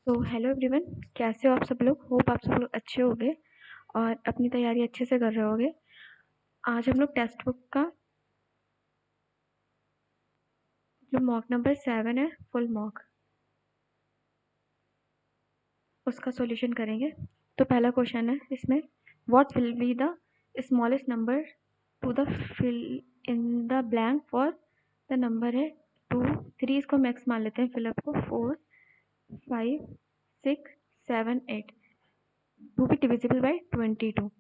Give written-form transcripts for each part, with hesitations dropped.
तो hello everyone, कैसे हो आप सब लोग। होप आप सब लोग अच्छे होंगे और अपनी तैयारी अच्छे से कर रहे होंगे। आज हम लोग टेक्स्ट बुक का जो मॉक नंबर 7 है, फुल मॉक, उसका सॉल्यूशन करेंगे। तो पहला क्वेश्चन है इसमें, what will be the smallest number to the fill in the blank for the number है 2 3, इसको मैक्स मान लेते हैं, फिलअप को 4 5 6 7 8, 2 भी डिविजिबल बाय 22,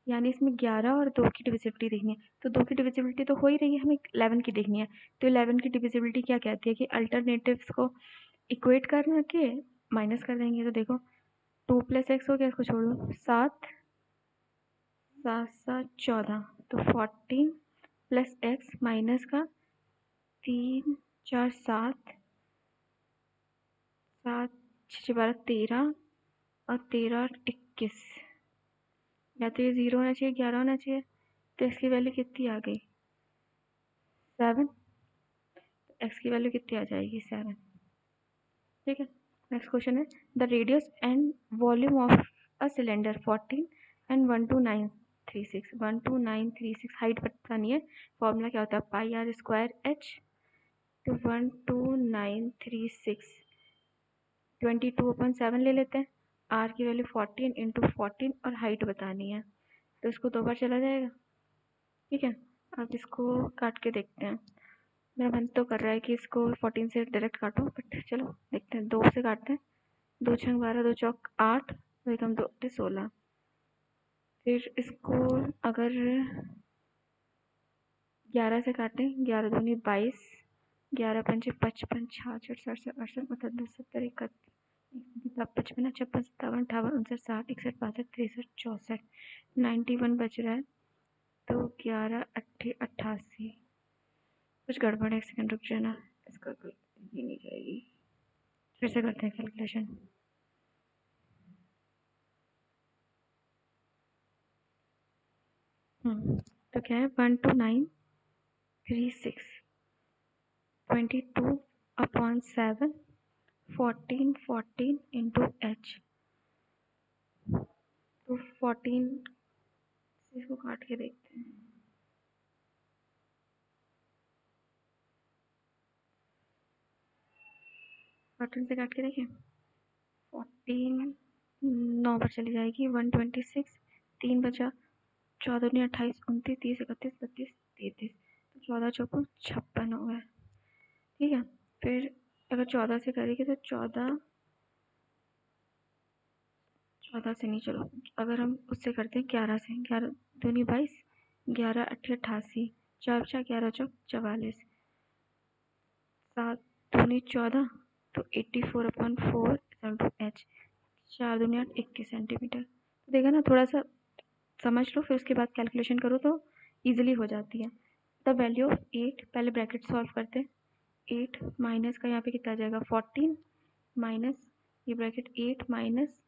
यानी इसमें 11 और 2 की डिविजिबिलिटी देखनी है। तो 2 की डिविजिबिलिटी तो हो ही रही है, हमें 11 की देखनी है। तो 11 की डिविजिबिलिटी क्या कहती है कि अल्टरनेटिव्स को इक्वेट करके माइनस कर देंगे। तो देखो 2 + x हो गया, इसको छोड़ दो, 7 7 7 14, तो 14 + x माइनस का 3 4 7 7 6 12 13 और 13 और 21, या तो ये 0 होना चाहिए 11 होना चाहिए। तो इसकी वैल्यू कितनी आ गई 7, एक्स की वैल्यू कितनी आ जाएगी 7। ठीक है, नेक्स्ट क्वेश्चन है, the radius and volume of a cylinder 14 and 12936 12936, height बतानी है। फॉर्मूला क्या होता है, पाई आर स्क्वायर एच। तो 12936 22/7 ले लेते हैं। आर की वैल्यू 14 × 14 और हाइट बतानी है, तो इसको 2 बार चला जाएगा। ठीक है, अब इसको काट के देखते हैं। मेरा मन तो कर रहा है कि इसको 14 से डायरेक्ट काटो, बट चलो देखते हैं, 2 से काटते हैं। 2 छंग 12, 2 चौक 8, 2 एकम 2 16। फिर इसको अगर 11 से काटें, 11 दूनी 22, 11 पंचे 55, 66 67 68 69 70 71 55 56 57 58 59 60 61 62 63 64 91 बच रहा है। तो 11 8 88, कुछ गड़बड़ है, एक सेकंड रुक जाना, इसका ये नहीं जाएगी। फिर से करते हैं कैलकुलेशन। तो क्या है, 12936 22/7 14 14 × h। तो 14 से इसको काट के देखते हैं। 14 से काट के देखें, 14 9 पर चली जाएगी, 126, 3 बचा, 14 दूनी 28 29 30 31 32 33, तो 14 चौको 56 हो गया। ठीक है, फिर अगर 14 से करेंगे तो 14 से नहीं, चलो अगर हम उससे करते हैं 11 से, 11 दूनी 22, 11 8 88, 4 बचा, 11 चौक 44, 7 दूनी 14, तो 84/4 h, 4 दूनी 8 21 सेंटीमीटर। तो देखा ना, थोड़ा सा समझ लो, फिर उसके बाद कैलकुलेशन करो तो इजीली हो जाती है। द वैल्यू ऑफ 8, पहले ब्रैकेट सॉल्व करते हैं। 8 माइनस का यहाँ पे कितना आ जाएगा 14, माइनस ये ब्रैकेट 8 माइनस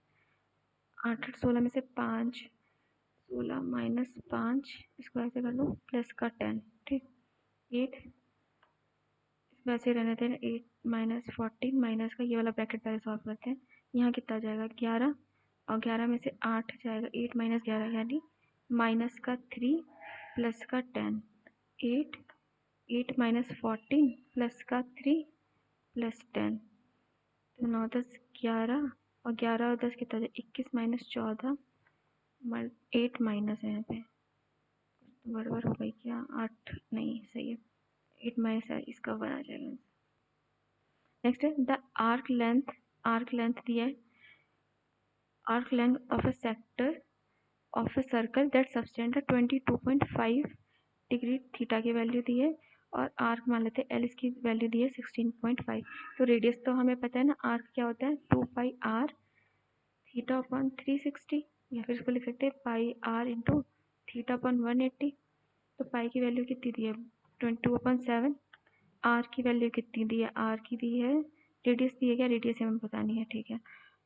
8 8 16 में से 5, 16 माइनस 5, इसको ऐसे कर लो, प्लस का 10। ठीक, 8 इसको ऐसे रहने दें, 8 माइनस 14 माइनस का ये वाला ब्रैकेट पहले सॉल्व करते हैं। यहाँ कितना जाएगा 11, और 11 में से 8 जाएगा, 8 माइनस 11 यानी माइनस का 3 प्लस का 10, 8 8 माइनस 14 प्लस का 3 प्लस 10, तो 9 10 11, और 11 और 10 कितना जाए 21 माइनस 14, 8 माइनस है यहाँ पे, तो बराबर हो गई क्या 8, नहीं सही है, 8 माइनस है, इसका 1 आ जाएगा। नेक्स्ट है, द आर्क लेंथ दिया है, arc length of a sector of a circle that subtend 22.5 degree theta की वैल्यू दी है, और आर्क मान लेते हैं एल, इसकी वैल्यू दी है 16.5। तो रेडियस तो हमें पता है ना, आर्क क्या होता है 2πr θ/360, या फिर इसको लिख सकते हैं πr × θ/180। तो पाई की वैल्यू कितनी दी है 22/7, आर की वैल्यू कितनी दी है, आर की दी है, रेडियस दी है, क्या रेडियस हमें बतानी है, ठीक है,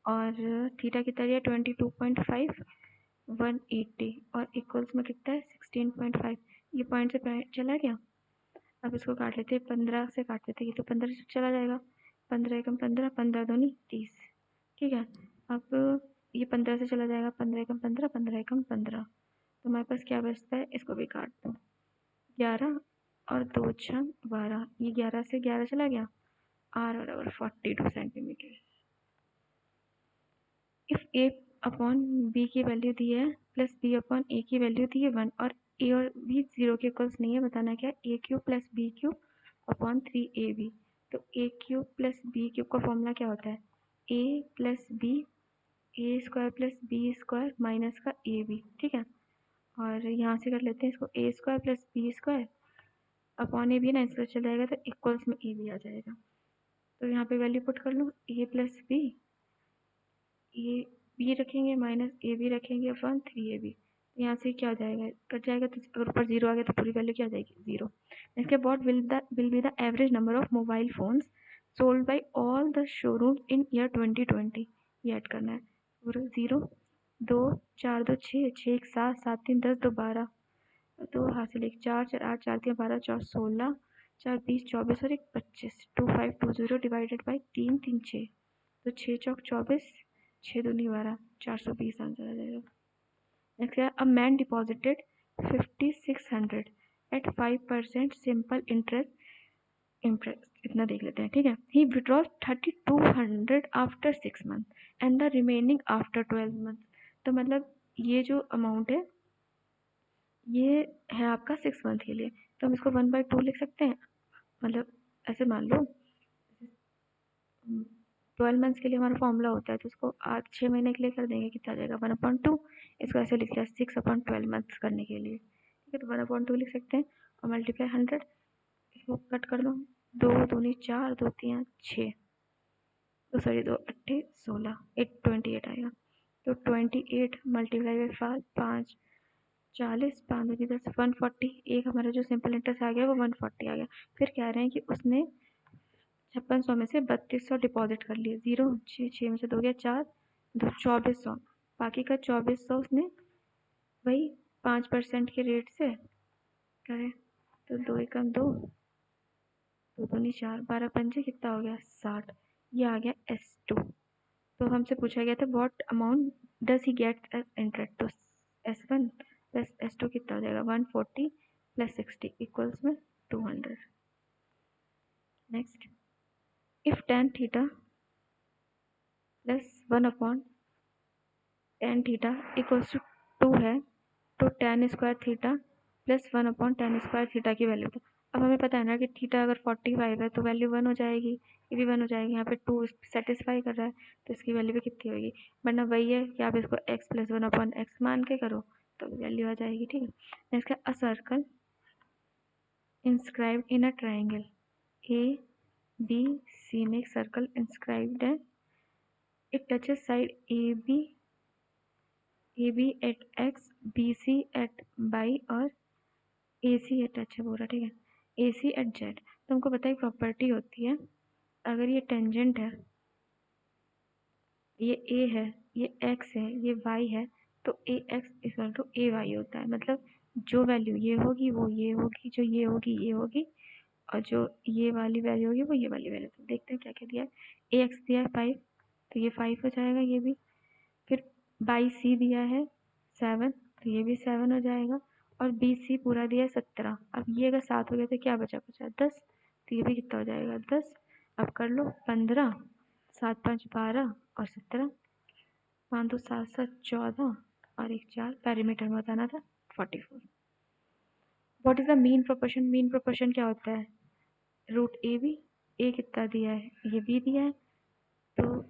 और थीटा कितना दिया 22.5 180, और इक्वल्स में कितना है 16.5, ये पॉइंट से चला गया। अब इसको काट लेते हैं, 15 से काट लेते हैं, ये तो 15 से चला जाएगा, 15 एकम 15, 15 दूनी 30। ठीक है। अब ये 15 से चला जाएगा, 15 एकम 15, 15 एकम 15, तो हमारे पास क्या बचता है, इसको भी काट दो, 11 और 2 छंग 12, ये 11 से 11 चला गया, r बराबर 42 centimetre. If a upon b की वैल्यू दी है प्लस b अपॉन a की वैल्यू दी है 1 और a और b 0 के इक्वल्स नहीं है, बताना क्या, a cube plus b cube upon 3ab। तो a cube plus b cube का फॉर्मूला क्या होता है, a plus b, A square plus B square minus का ए बी, ठीक है। और यहाँ से कर लेते हैं इसको, A square plus B square upon A B ना, इसका चल जाएगा तो इक्वल्स में ए बी आ जाएगा। तो यहाँ पे वैल्यू पुट कर लो, ए प्लस बी, ए बी रखेंगे माइनस ए बी रखेंगे अपॉन 3ab। तो यहाँ से क्या आ जाएगा, कट जाएगा, तो अगर ऊपर जीरो आ गया तो पूरी वैल्यू क्या आ जाएगी, जीरो। इसके बाद will be the average number of mobile phones sold by all the showroom in year 2020, ये ऐड करना है। पूरा जीरो, 2 4 2 6, 6 1 7, 7 3 10, 2 12, 2 हासिल 1 4 4 8 4 3 12 4 16, 4 20 24 और 1 25, 2520 डिवाइडेड बाई 3 3 6, तो 6 चौक 24, 6 दूनी 12, 420 आंसर आ जाएगा। नेक्स्ट है, a man deposited 5600 at 5% simple interest, इतना देख लेते हैं, ठीक है। He withdraws 3200 after 6 month and the remaining after 12 month. तो मतलब ये जो अमाउंट है ये है आपका 6 मंथ के लिए, तो हम इसको 1/2 लिख सकते हैं। मतलब ऐसे मान लो 12 मंथ्स के लिए हमारा फॉर्मूला होता है, तो उसको 6 महीने के लिए कर देंगे, कितना आ जाएगा 1/2। इसको ऐसे लिख लिया 6/12 मंथ्स करने के लिए, ठीक है। तो 1/2 लिख सकते हैं और मल्टीप्लाई 100, इसको कट कर दो, 2 दूनी 4, 2 3 6, तो सॉरी 2 8 16, 28 आएगा। तो 28 मल्टीप्लाई बाई 5 40, 5 दूनी 10, 140। एक हमारा जो सिंपल इंटरेस्ट आ गया वो 140 आ गया। फिर कह रहे हैं कि उसने 5600 में से 3200 डिपॉजिट कर लिए, 0 6 में से 2 गया 4, 2400, बाकी का 2400 उसने वही 5% के रेट से करे, तो 2 एकम 2, 2 दूनी 4, 12 पंजे कितना हो गया 60, ये आ गया S2। तो हमसे पूछा गया था what amount does he get as interest, तो S1 प्लस S2 कितना हो जाएगा 140 प्लस 60 इक्वल्स में 200। Next, if tan theta plus 1 upon tan theta equals to 2 है, तो tan square theta plus 1 upon tan square theta की वैल्यू। तो अब हमें पता है ना कि थीटा अगर 45 है तो वैल्यू 1 हो जाएगी, ये भी 1 हो जाएगी, यहाँ पे 2 सेटिस्फाई कर रहा है तो इसकी वैल्यू भी कितनी होगी, वरना वही है कि आप इसको x प्लस 1 अपॉन एक्स मान के करो तो वैल्यू आ जाएगी, ठीक है। नेक्स्ट है, a circle inscribed in a triangle A B C में एक सर्कल inscribed है, it touches side AB at x, BC at y और AC at h है पूरा, ठीक है। AC at z, तो हमको पता है प्रॉपर्टी होती है, अगर ये टेंजेंट है, ये A है, ये x है, ये y है, तो AX इक्वल टू AY होता है। मतलब जो वैल्यू ये होगी वो ये होगी, जो ये होगी ये होगी, और जो ये वाली वैल्यू होगी वो ये वाली वैल्यू। तो देखते हैं क्या क्या दिया है। AX दिया है 5, तो ये 5 हो जाएगा ये भी। फिर बाई C दिया है 7, तो ये भी 7 हो जाएगा। और BC पूरा दिया है 17, अब ये अगर 7 हो गया तो क्या बचा, 10, तो ये भी कितना हो जाएगा 10। अब कर लो 15, 7 5 12 और 17, 5 2 7 7 14 और 1 4, पैरीमीटर में बताना था 44। What is the mean proportion, mean proportion क्या होता है, रूट ए बी, ए कितना दिया है, ये बी दिया है, तो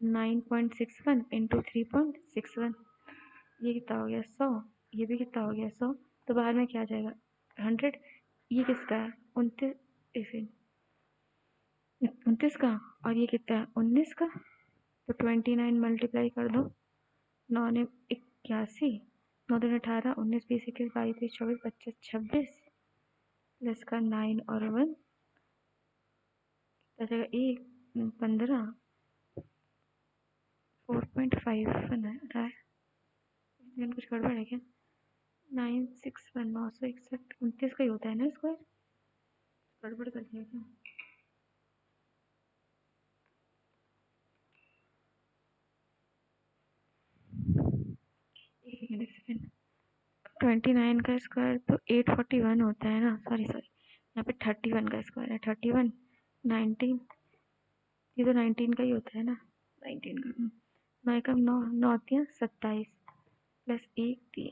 9.61 इंटू 3.61, ये कितना हो गया 100, ये भी कितना हो गया 100, तो बाहर में क्या आ जाएगा 100। ये किसका है 29 का, और ये कितना है 19 का, तो 29 मल्टीप्लाई कर दो, 9 ने 81, 9 दूनी 18, 19 20 21 22 23 24 25 26, प्लस का 9 और 1 आ जाएगा 1 15, 4.5 बना रहा है, इसमें कुछ गड़बड़ है क्या, 961 961 29 का ही होता है ना स्क्वायर, गड़बड़ कर दिया क्या। एक सेकेंड, 29 का स्क्वायर तो 841 होता है ना, सॉरी यहाँ पे 31 का स्क्वायर है, 31 19, ये तो 19 का ही होता है ना, 19 का 9 का 9 9 27 प्लस 1 3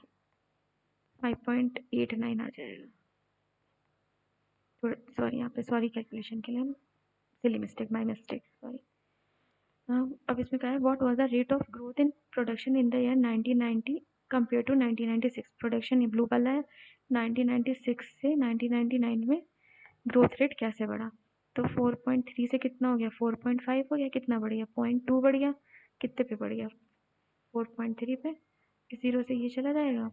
5.89 आ जाएगा। सॉरी यहाँ पे सॉरी कैलकुलेशन के लिए, silly mistake, my mistake, sorry. अब इसमें क्या है, what was the rate of growth in production in the year 1990 compare to 1996। Production ये ब्लू वाला है, 1996 से 1999 में ग्रोथ रेट कैसे बढ़ा। तो 4.3 से कितना हो गया, 4.5 हो गया, कितना बढ़ गया, 0.2 बढ़ गया, कितने पे बढ़ गया, 4.3 पे, 0 से ये चला जाएगा।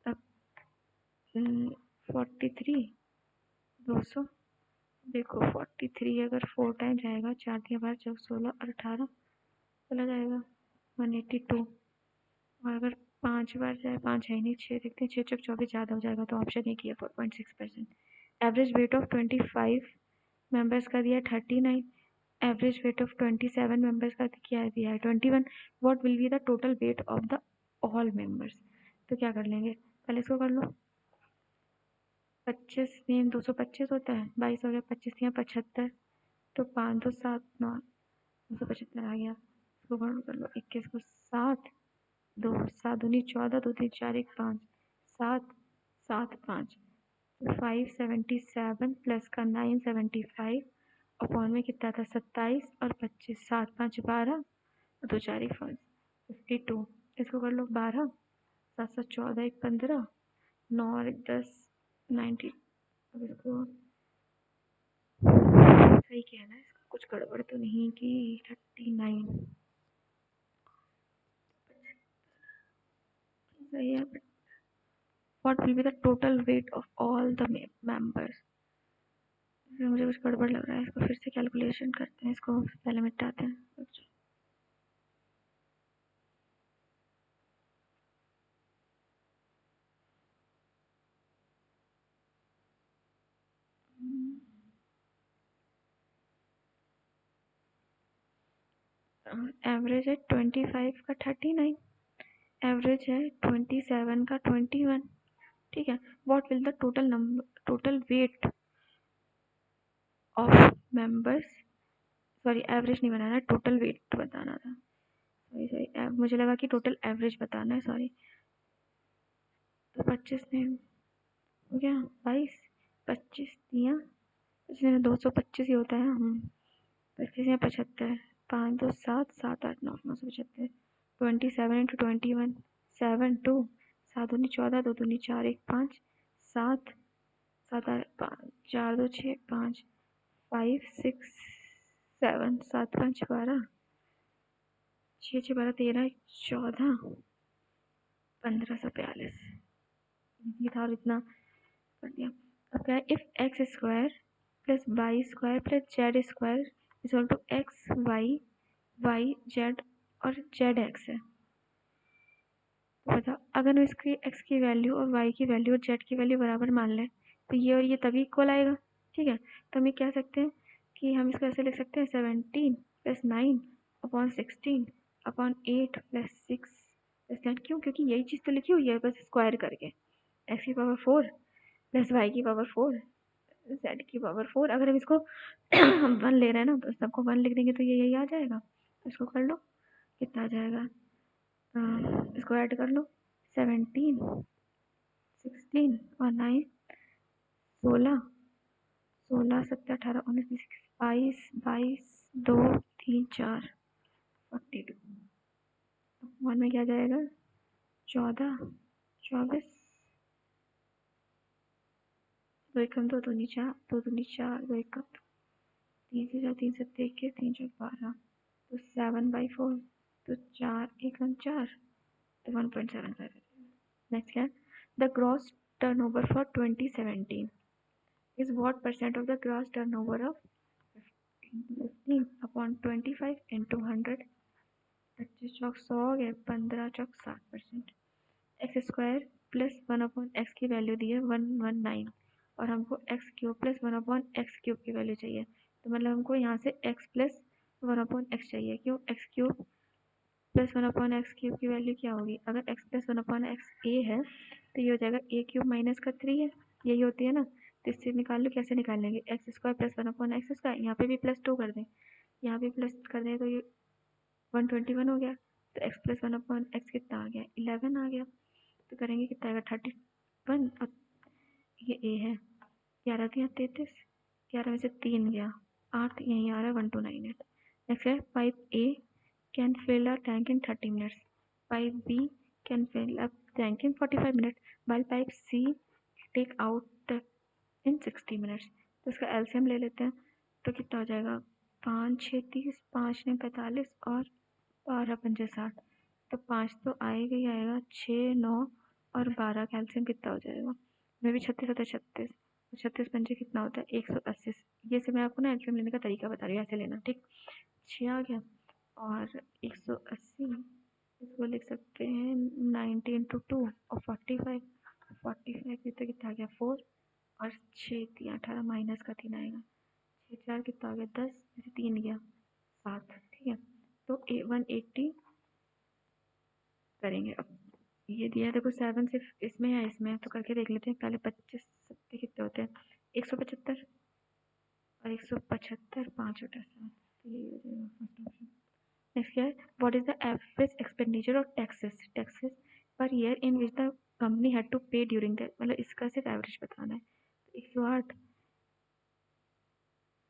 अब 43 200, देखो 43 अगर 4 टाइम जाएगा, 4 दिया 12 14 16 और 18 चला जाएगा 182, और अगर 5 बार जाए, 5 है नहीं, 6 देखते हैं, 6 चौक 24 ज़्यादा हो जाएगा, तो ऑप्शन एक ही है 4.6%। एवरेज वेट ऑफ 25 मेंबर्स का दिया 39, एवरेज वेट ऑफ 27 मेंबर्स का क्या दिया है 21। What will be the total weight of the all members. तो क्या कर लेंगे, पहले इसको कर लो, 25 में 225 होता है, 22 हो गया, 25 या 75, तो 5 2 7 9 275 आ गया। इसको कर लो 21 को 7 2 7 दूनी 14 2 3 4 1 5 7 7 5 577 प्लस का 975 अपॉन में कितना था 27 और 25, 7 5 12 2 4 1 5 52। इसको कर लो 12 7 7 14 1 15 9 और 1 10 90। अब इसको सही किया ना, इसका कुछ गड़बड़ तो नहीं की, 39 सही है। What will be the total weight of all the members. मुझे कुछ गड़बड़ लग रहा है, इसको फिर से कैलकुलेशन करते हैं, इसको पहले मिटाते हैं। एवरेज है 25 का 39, एवरेज है 27 का 21, ठीक है। What will the total weight of members, sorry average नहीं बनाना, टोटल वेट बताना था, सॉरी सॉरी, मुझे लगा कि टोटल एवरेज बताना है, सॉरी। तो 25 में हो गया 22, 25 दिया, 225 ही होता है, 25 या 75, 5 2 7 7 8 9 975, 27 इंटू 21 7 2 7 दूनी 14 2 दूनी 4 1 5 7 7 4 2 6 5 5 6 7 7 5 12 6 6 12 13 14 1542 ये था, और इतना कर दिया। अब क्या है, if X square plus Y square plus Z square equal to X Y Y Z और जेड एक्स है, तो बताओ अगर हम इसकी एक्स की वैल्यू और वाई की वैल्यू और जेड की वैल्यू बराबर मान लें, तो ये और ये तभी इक्वल आएगा, ठीक है। तो हम ये कह सकते हैं कि हम इसको ऐसे लिख सकते हैं 17 plus 9 upon 16 upon 8 plus 6 plus 10, क्यों, क्योंकि यही चीज़ तो लिखी हुई है, बस स्क्वायर करके, एक्स की पावर 4 प्लस वाई की पावर 4 जेड की पावर 4। अगर हम इसको हम 1 ले रहे हैं ना, तो सबको 1 लिख देंगे तो ये यही आ जाएगा। इसको कर लो, कितना आ जाएगा, इसको ऐड कर लो, 17 16 और 9 16 16 17 18 19 22 22 2 3 4 42, वन में क्या जाएगा 14 24 दो एकम दो दूनी 4 दो दूनी 4 दो एकम 3 से 4 3 से 21 3 4 12, तो 7/4, तो 4 एकम 4, तो 1.75। नेक्स्ट क्या है, the gross turnover for 2017 is what percent of the gross turnover of 15 upon 25 into 100, 25 चौक 100 हो गए, 15 चौक 60%। X square plus 1 upon x की वैल्यू दी है 119, और हमको x cube plus 1 upon x cube की वैल्यू चाहिए, तो मतलब हमको यहाँ से एक्स प्लस 1 अपॉन एक्स चाहिए, क्यों, x cube plus 1/x cube की वैल्यू क्या होगी? अगर x प्लस 1/x a है तो ये हो जाएगा a क्यूब माइनस का 3 है, यही होती है ना। तो इससे निकाल लो, कैसे निकाल लेंगे? X square plus 1/x square, यहाँ पे भी +2 कर दें, यहाँ भी प्लस कर दें, तो ये 121 हो गया। तो x प्लस 1/x कितना आ गया? 11 आ गया। तो करेंगे कितना आएगा? 31। अब ये a है, 11 3 33, 11 में से 3 गया 8, यहीं आ रहा है 1298। नेक्स्ट है pipe A can fill a tank in 30 minutes. Pipe B can fill a tank in 45 minutes, while pipe C take out the in 60 minutes. तो इसका एलसीएम ले लेते हैं, तो कितना हो जाएगा? 5 6 30, 5 9 45 और 12 पंजे 60। तो 5 तो आएगा ही आएगा, 6 9 और 12 का एलसीएम कितना हो जाएगा? मैं भी 36 होता है, 36 36 पंजे कितना होता है? 180। ये से मैं आपको ना एलसीएम लेने का तरीका बता रही हूँ, ऐसे लेना, ठीक। 6 आ गया और 180, इसको लिख सकते हैं 90 इंटू 2 और 45, 45 तो कितना आ गया? 4 और 6 3 18 माइनस का 3 आएगा, 6 4 कितना आ गया? 10 में से 3 गया 7, ठीक है। तो 180 करेंगे। अब ये दिया है, देखो 7 सिर्फ इसमें है, इसमें है, तो करके देख लेते हैं पहले। 25 सत्ते कितने होते हैं? 175 और 175 5 बटा 7, तो यही हो जाएगा फर्स्ट ऑप्शन। नेक्स्ट क्या है? What is the average expenditure of taxes taxes per year in which the company had to pay during the, मतलब इसका सिर्फ एवरेज बताना है। तो 108,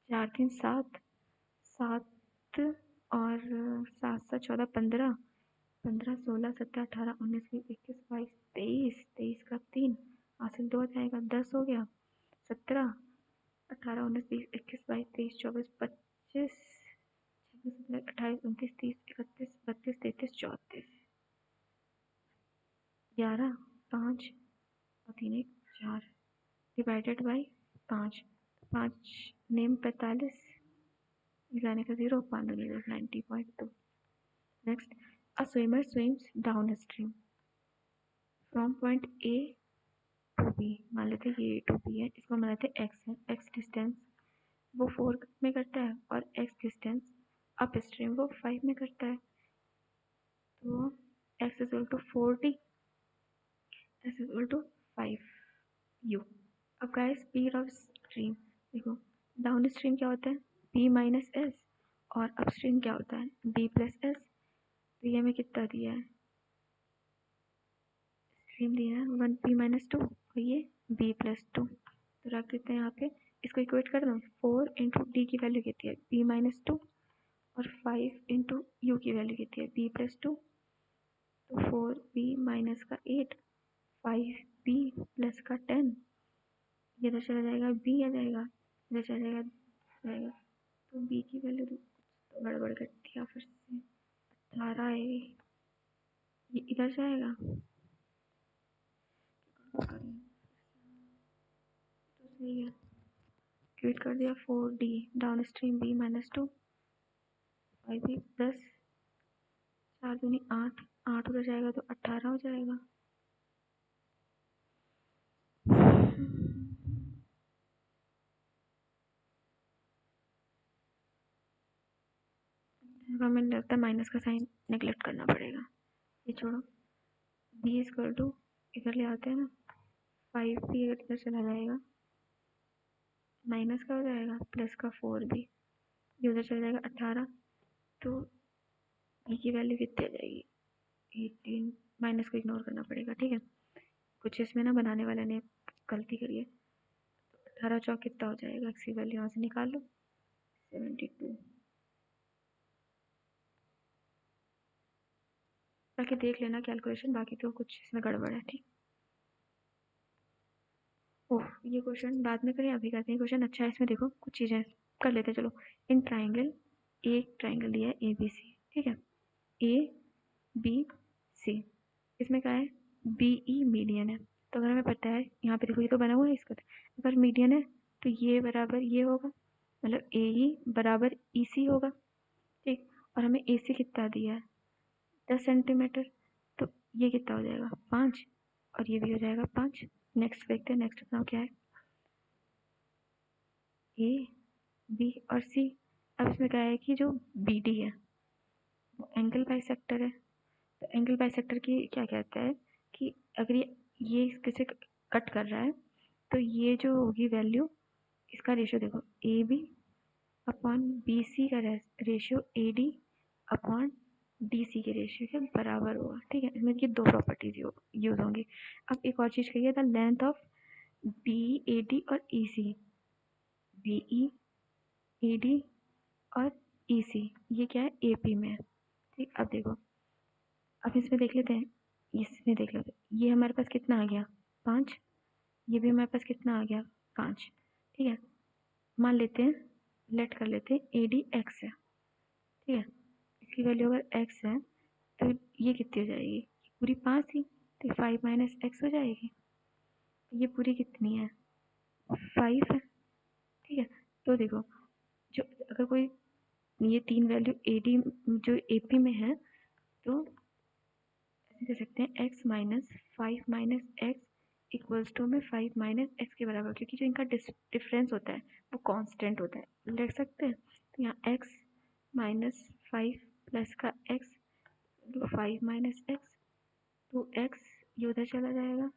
4 3 7, 7 और 7 7 14 15, 15 16 17 18 19 20 21 22 23, 23 का 3 हासिल 2 जाएगा, 10 हो गया। 17 18 19 20 21 22 23 24 25 26 27 28 29 30 31 32 33 34, 11 5 और 3 1 4 डिवाइडेड बाई 5, 5 नेम 45, जाने का 0, 5 90.2। Next, a swimmer swims downstream from point A to B, मान लेते हैं ये ए टू बी है, इसको मान लेते हैं एक्स है, एक्स डिस्टेंस वो 4 में करता है और एक्स डिस्टेंस अप स्ट्रीम वो 5 में करता है। तो x is equal to 4d, x is equal to 5u। अब गाइस स्पीड ऑफ स्ट्रीम देखो, डाउन स्ट्रीम क्या होता है? b माइनस एस, और अप स्ट्रीम क्या होता है? b plus s. तो ये हमें कितना दिया है? स्ट्रीम दिया है 1p माइनस 2 और ये b प्लस 2, तो रख देते हैं यहाँ पे। इसको इक्वेट कर दो, 4 इंटू डी की वैल्यू कितनी है? b माइनस 2 और 5 इंटू यू की वैल्यू कितनी है? b plus 2। तो 4b माइनस का 8, 5b प्लस का 10, ये इधर चला जाएगा, b आ जाएगा, इधर चला जाएगा जाएगा। तो b की वैल्यू तो गड़बड़ कर दिया फिर से, 18 आएगी, ये इधर जाएगा, तो सही है। क्यूट कर दिया 4d down stream b minus 2, 5b plus 4 दूनी 8, 8 उधर जाएगा तो 18 हो जाएगा। हमें लगता है माइनस का साइन नेगलेक्ट करना पड़ेगा, ये छोड़ो। b इक्वल टू इधर ले आते हैं ना, 5b इधर चला जाएगा, माइनस का हो जाएगा, प्लस का 4b, ये उधर चला जाएगा 18। तो b की वैल्यू कितनी आ जाएगी? 18, माइनस को इग्नोर करना पड़ेगा, ठीक है। कुछ इसमें ना बनाने वाले ने गलती करी है। तो 18 चौक कितना हो जाएगा? x की वैल्यू यहाँ से निकाल लो, 72। ताकि देख लेना कैलकुलेशन, बाकी तो कुछ इसमें गड़बड़ है, ठीक। ओह, ये क्वेश्चन बाद में करें, अभी करते हैं। क्वेश्चन अच्छा है, इसमें देखो कुछ चीज़ें कर लेते हैं, चलो। इन ट्राइंगल, एक ट्राइंगल दिया है ए बी सी, ठीक है, ए बी सी, इसमें क्या है? बी ई मीडियन है। तो अगर हमें पता है, यहाँ पे देखो ये तो बना हुआ है इसका, अगर मीडियन है तो ये बराबर ये होगा, मतलब ए ई बराबर ई सी होगा, ठीक। और हमें ए सी कितना दिया है? 10 सेंटीमीटर, तो ये कितना हो जाएगा? 5, और ये भी हो जाएगा 5। नेक्स्ट देखते हैं, नेक्स्ट अपना क्या है? ए बी और सी। अब इसमें क्या है कि जो बी डी है, एंगल बाइसेक्टर है। तो एंगल बाइसेक्टर की क्या कहता है कि अगर ये किसे कट कर रहा है तो ये जो होगी वैल्यू, इसका रेशियो देखो, A B upon B C का ratio A D upon D C के रेशियो के बराबर होगा। ठीक है, इसमें ये दो प्रॉपर्टीज यूज होंगी। अब एक और चीज़ कहिए, the length of B A D और ई सी, बी ई ए डी और ई सी, ये क्या है, ए पी में है। ठीक, अब देखो, अब इसमें देख लेते हैं, इसमें देख लेते हैं, ये हमारे पास कितना आ गया 5, ये भी हमारे पास कितना आ गया 5। ठीक है, मान लेते हैं, लेट कर लेते हैं ए डी एक्स है। ठीक है, इसकी वैल्यू अगर एक्स है तो ये कितनी हो जाएगी, पूरी 5 थी तो 5 माइनस एक्स हो जाएगी। ये पूरी कितनी है 5 है। ठीक है, तो देखो, जो अगर कोई ये तीन वैल्यू ए डी जो ए पी में है तो ऐसे कह सकते हैं x minus 5 minus x equals to में 5 माइनस एक्स के बराबर, क्योंकि जो इनका डिफरेंस होता है वो कांस्टेंट होता है, लिख सकते हैं। तो यहाँ एक्स माइनस 5 प्लस का एक्स, 5 माइनस एक्स, तो एक्स ये उधर चला जाएगा,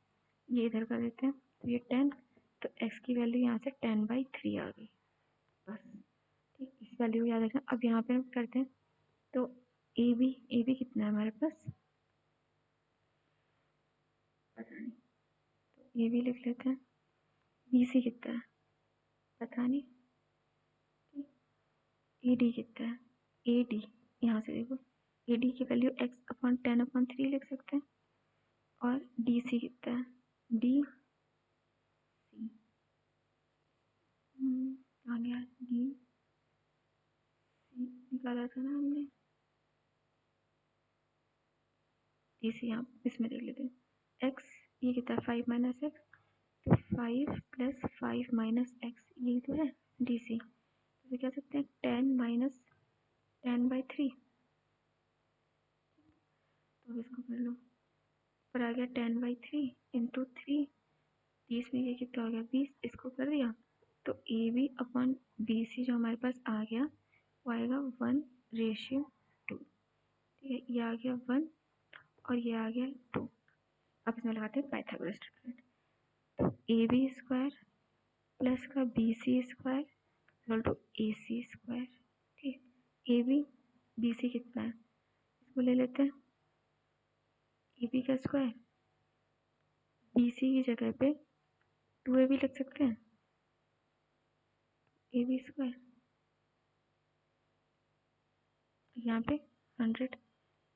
ये इधर कर देते हैं तो ये 10, तो एक्स की वैल्यू यहाँ से 10/3 आ गई बस। ठीक, इस वैल्यू को याद रखना। अब यहाँ पे हम करते हैं तो ए बी कितना है हमारे पास, पता नहीं, तो ए बी लिख लेते हैं। बी सी कितना है पता नहीं, ए डी कितना है, ए डी यहाँ से देखो, ए डी की वैल्यू एक्स अपॉन 10/3 लिख सकते हैं। और डी सी कितना है, डी सी आ गया, डी सी निकाला था ना हमने, डी सी यहाँ इसमें देख लेते हैं। एक्स ये कितना है 5 माइनस एक्स, तो 5 प्लस 5 माइनस एक्स, यही तो है डी सी। तो कह सकते हैं 10 माइनस 10/3, तो इसको कर लो, पर आ गया 10/3 इंटू 3, 30 में ये कितना हो गया 20, इसको कर दिया तो A B upon B C जो हमारे पास आ गया वो आएगा 1:2। ठीक है, ये आ गया 1 और ये आ गया 2। अब इसमें लगाते हैं पाइथागोरस ट्रिपलेट, तो ए बी स्क्वायर प्लस का B C square equal to A C square. ठीक, ए बी सी कितना है, इसको ले लेते हैं, ए बी का स्क्वायर, बी सी की जगह पे 2ab लिख सकते हैं, ए बी स्क्वायर, यहाँ पे 100, तो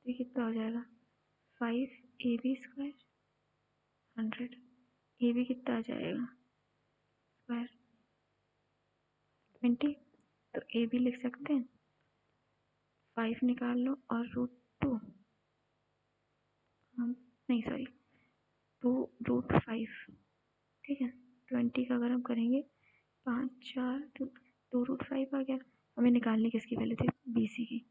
ये कितना हो जाएगा 5ab स्क्वायर 100, ए बी कितना आ जाएगा स्क्वायर 20, तो ए बी लिख सकते हैं 5 निकाल लो और √2, हम नहीं सॉरी 2√5। ठीक है, 20 का अगर हम करेंगे 5 4 2√5 आ गया। हमें निकालनी किसकी वैल्यू थी, बी सी की,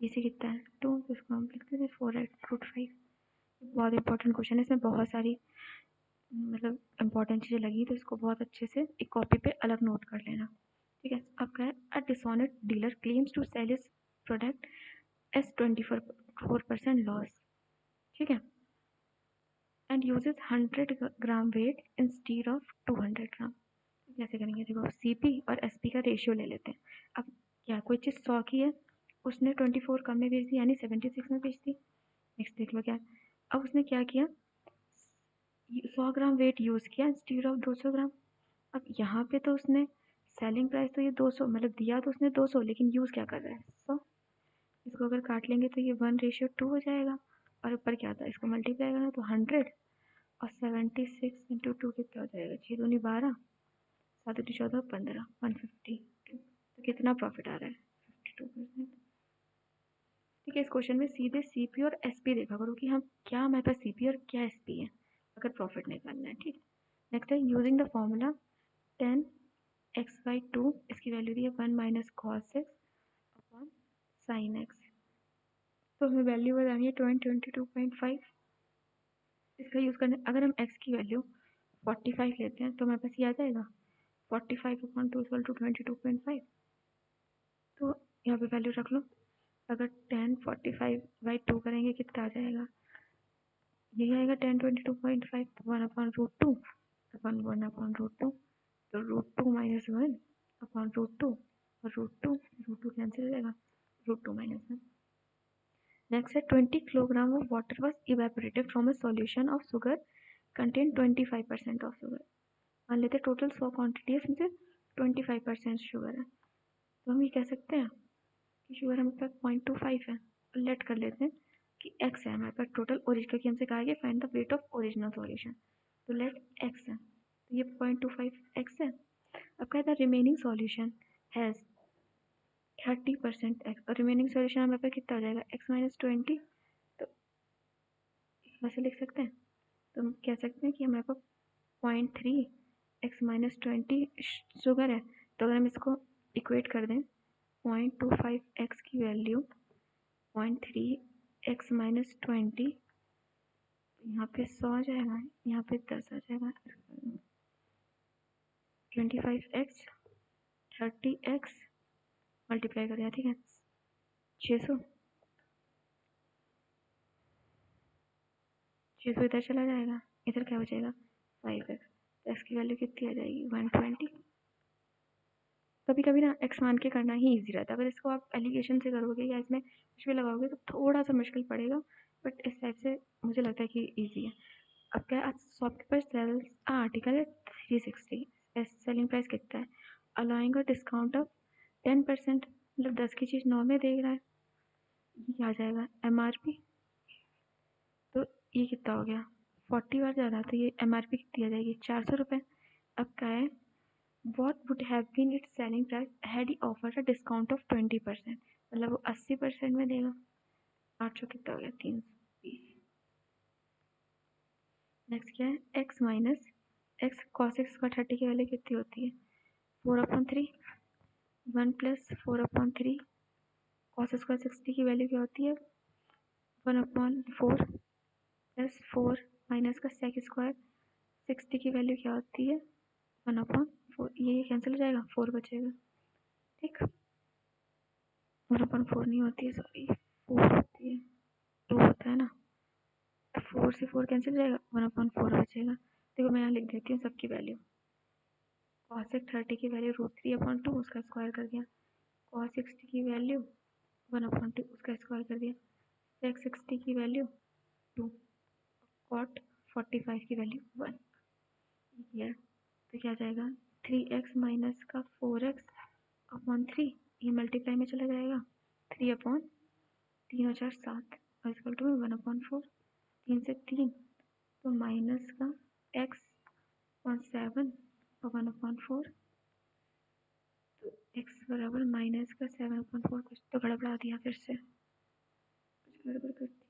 बी सी कितना है 2, तो इसको हम लिखते थे 4√5। बहुत इंपॉर्टेंट क्वेश्चन है, इसमें बहुत सारी मतलब इंपॉर्टेंट चीज़ें लगी, तो इसको बहुत अच्छे से एक कॉपी पे अलग नोट कर लेना। ठीक है, अब क्या है, a dishonest dealer claims to sell his product as 24% loss. ठीक है, and uses 100 gram weight instead of 200 gram. कैसे करेंगे, देखो सी पी और एस पी का रेशियो ले लेते हैं। अब क्या कोई चीज़ 100 की है, उसने 24 कम में बेच दी यानी 76 में बेच दी। नेक्स्ट देख लो क्या, अब उसने क्या किया, 100 ग्राम वेट यूज़ किया इंस्टीड ऑफ 200 ग्राम। अब यहाँ पे तो उसने सेलिंग प्राइस तो ये 200 मतलब दिया तो उसने 200, लेकिन यूज़ क्या कर रहा है 100। इसको अगर काट लेंगे तो ये 1:2 हो जाएगा, और ऊपर क्या था इसको मल्टीप्लाई करना तो 100 और 76 इंटू 2 कितना हो जाएगा, 6 दूनी 12, 7 दूनी 14 15, 150। तो कितना प्रॉफिट आ रहा है 52%। ठीक है, इस क्वेश्चन में सीधे सी पी और एस पी देखा करो कि हम क्या हमारे पास सी पी और क्या एस पी है अगर प्रॉफिट निकालना है। ठीक, नेक्स्ट है यूजिंग द फॉर्मूला 10x/2, इसकी वैल्यू दी है 1 minus cos x upon sine x, तो हमें वैल्यू बतानी है 22.5। इसका यूज़ करने अगर हम x की वैल्यू 45 लेते हैं तो हमारे पास ये आ जाएगा 45/2 = 22.5। तो यहाँ पे वैल्यू रख लो, अगर 1045/2 करेंगे कितना आ जाएगा, यही आएगा 1022.5 1/√2 अपन 1/√2, तो √2 - 1/√2 और √2 कैंसिल हो जाएगा, √2 - 1. नेक्स्ट है 20 kilogram of water was evaporated from a solution of sugar contain 25% of sugar. मान लेते टोटल 100 क्वान्टिटी है, इसमें से 25% शुगर है, तो हम ये कह सकते हैं कि शुगर हमारे पास 0.25 है, और लेट कर लेते हैं कि x है हमारे पास टोटल ओरिजिन, क्योंकि हमसे कहा गया find the weight of original solution, तो लेट x है, तो ये 0.25 x है. अब कहता है रिमेनिंग सॉल्यूशन हैज़ 30% x, और रिमेनिंग सॉल्यूशन हमारे पास कितना हो जाएगा x - 20, तो वैसे लिख सकते हैं, तो हम कह सकते हैं कि हमारे पास 0.3 x - 20 शुगर है, तो अगर हम इसको इक्वेट कर दें 0.25 x की वैल्यू 0.3 x - 20, यहाँ पे 100 आ जाएगा, यहाँ पे 10 आ जाएगा, 25x 30x मल्टीप्लाई कर दिया, ठीक है 600 इधर चला जाएगा, इधर क्या बचेगा 5x, तो x की वैल्यू कितनी आ जाएगी 120. कभी कभी ना x मान के करना ही इजी रहता है, अगर इसको आप एलिगेशन से करोगे या इसमें कुछ भी लगाओगे तो थोड़ा सा मुश्किल पड़ेगा, बट इस टाइप से मुझे लगता है कि इजी है. अब क्या आज शॉपकीपर सेल्स आर्टिकल है 360, सेलिंग प्राइस कितना है, अलाउइंग अ डिस्काउंट ऑफ 10%, मतलब 10 की चीज़ 9 में दे रहा है, ये क्या आ जाएगा MRP, तो ये कितना हो गया 40 बार जा रहा है, तो ये MRP कितनी आ जाएगी 400 रुपये. अब क्या है what would have been its selling price had he offered a discount of 20%, मतलब वो 80% में देगा, 800 कितना हो गया 320. नेक्स्ट क्या है x minus x cos x का 30 की वैल्यू कितनी होती है 4/3, 1 प्लस 4/3 cos स्क्वायर 60 की वैल्यू क्या होती है 1/4 प्लस 4 माइनस का sec स्क्वायर 60 की वैल्यू क्या होती है 1/4, ये कैंसिल हो जाएगा 4 बचेगा, ठीक 1/4 नहीं होती है, सॉरी 4 होती है, 2 होता है ना, 4 से 4 कैंसिल हो जाएगा 1/4 बचेगा. देखो मैं यहाँ लिख देती हूँ सबकी वैल्यू, cos 30 की वैल्यू √3/2 उसका स्क्वायर कर दिया, cos 60 की वैल्यू 1/2 उसका स्क्वायर कर दिया, sec 60 की वैल्यू 2, cot 45 की वैल्यू 1, ये तो क्या जाएगा 3x माइनस का 4x/3, ये मल्टीप्लाई में चला जाएगा 3/3 और 7 टू 1/4, 3 से 3 तो माइनस का x/7 और 1/4, तो x बराबर माइनस का 7/4, कुछ तो गड़बड़ा दिया, फिर से कुछ गड़बड़ कर दी,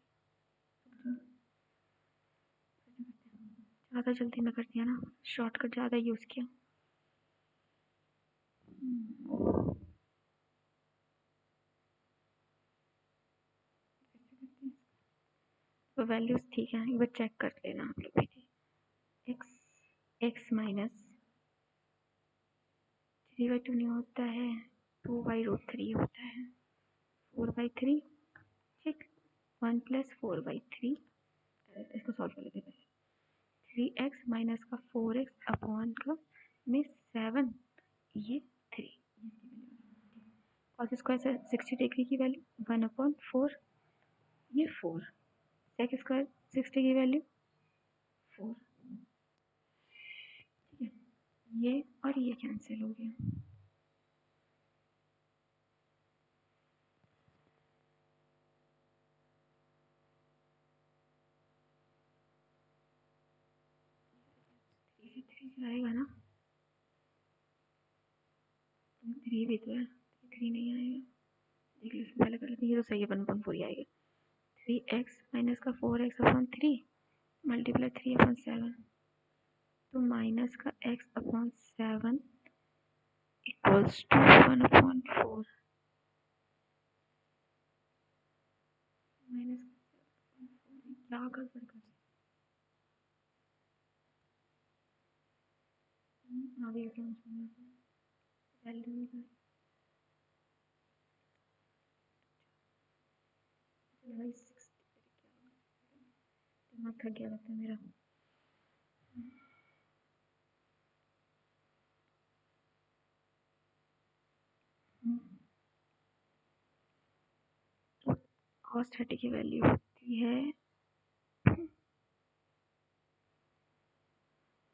ज़्यादा जल्दी में कर दिया ना, शॉर्टकट ज़्यादा यूज़ किया. तो वैल्यूज ठीक है, एक बार चेक कर लेना आप लोग भी, x माइनस 3/2 नहीं होता है 2/√3 होता है 4/3, ठीक 1 प्लस 4/3, इसको सॉल्व कर लेते हैं 3x माइनस का 4x अपॉन का में 7, ये 3, cos स्क्वायर 60 डिग्री की वैल्यू 1/4, ये 4, sec स्क्वायर 60 की वैल्यू 4, ये और ये कैंसिल हो गया. आएगा ना 3 भी तो है, 3 नहीं आएगा, देख लो इसमें पहले कर लेते हैं, ये तो सही है 1/4 ही आएगा. 3x माइनस का 4x/3 मल्टीप्लाई 3/7, तो माइनस का x/7 इक्वल्स टू 1/4 माइनस क्या गड़बड़ कर आगे वैल्यू भाई 60, दिमाग थक गया लगता है मेरा। cos 30 की वैल्यू होती है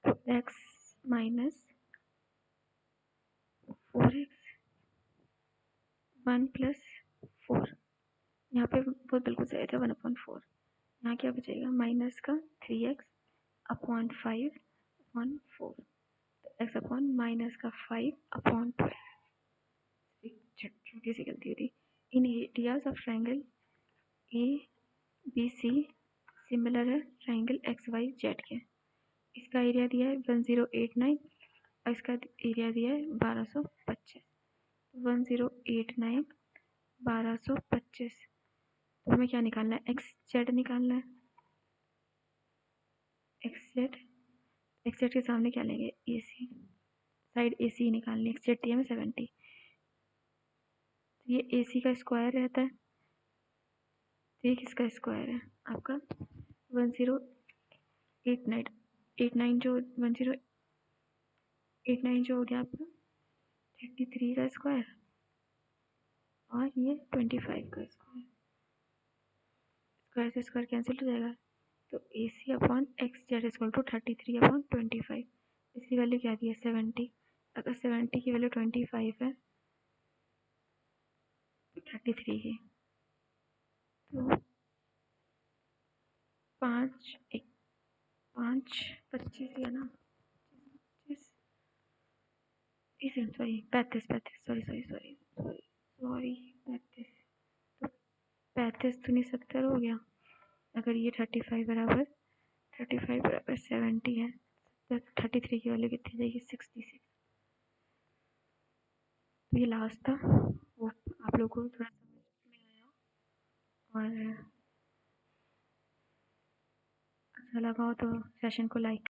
तो x माइनस 4x 1 प्लस 4। यहाँ पे वो बिल्कुल सही था 1/4। यहाँ क्या बचेगा माइनस का 3x अपॉन 5 अपॉन 4, तो x अपॉन माइनस का 5 अपॉन 12। एक छोटी सी गलती हुई थी। इन areas of triangle A B C similar है ट्राइंगल एक्स वाई जेड के। इसका एरिया दिया है 1089 और इसका एरिया दिया है 1225। 1089 1225, तो हमें क्या निकालना है, एक्स जेड निकालना है। एक्स जेड के सामने क्या लेंगे, ए सी, साइड ए सी निकालनी है। एक्स जेड दिया हमें 70, तो ये ए सी का स्क्वायर रहता है, तो ये किसका स्क्वायर है आपका 1089 89 जो 1089 जो हो गया आपका 33 का स्क्वायर और ये 25 का स्क्वायर। स्क्वायर से स्क्वायर कैंसिल हो जाएगा, तो A C upon X Z equal to 33 upon 25। इसकी वैल्यू क्या दी है 70। अगर 70 की वैल्यू 25 है तो 33 की, तो 5 है ना, 25 sorry 35 sorry sorry sorry sorry sorry 35, तो 35 दूनी 70 हो गया। अगर ये 35 बराबर 70 है तो 33 की वैल्यू कितनी जाएगी 66। तो ये लास्ट था, वो आप लोगों को थोड़ा समझ में आया और अच्छा लगा हो तो सेशन को लाइक